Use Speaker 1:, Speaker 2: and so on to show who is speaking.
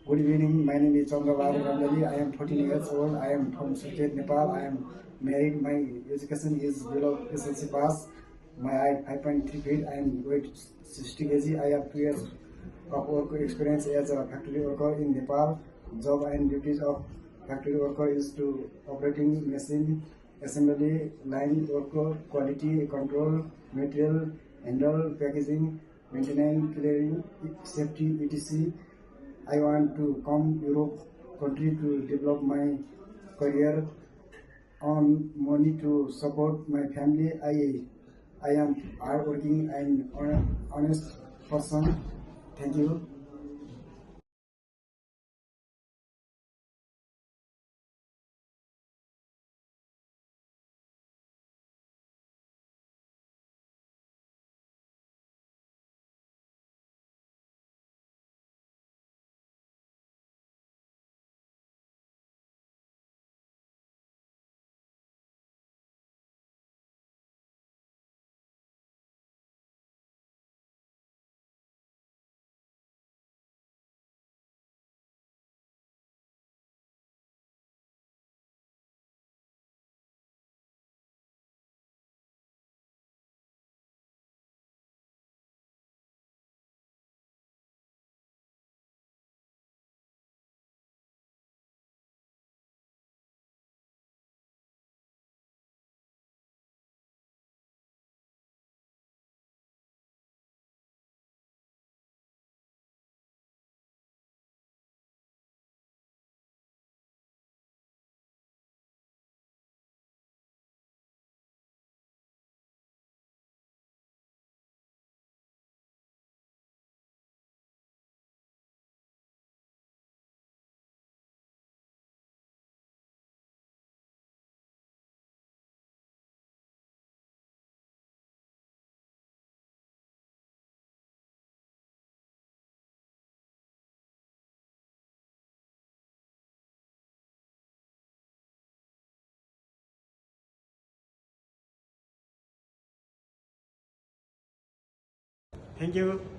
Speaker 1: Good evening. My name is Chandrabal Ramdali. I am 14 years old. I am from Suket, Nepal. I am married. My education is below SLC pass. My height 5.3 feet. I am weight 60 kg. I have 2 years of work experience as a factory worker in Nepal. Job and duties of factory worker is to operating machine, assembly line worker, quality control, material handle, packaging, maintenance, clearing, safety, etc. I want to come Europe country to develop my career, earn money to support my family. I am hardworking and honest person. Thank you. Thank you.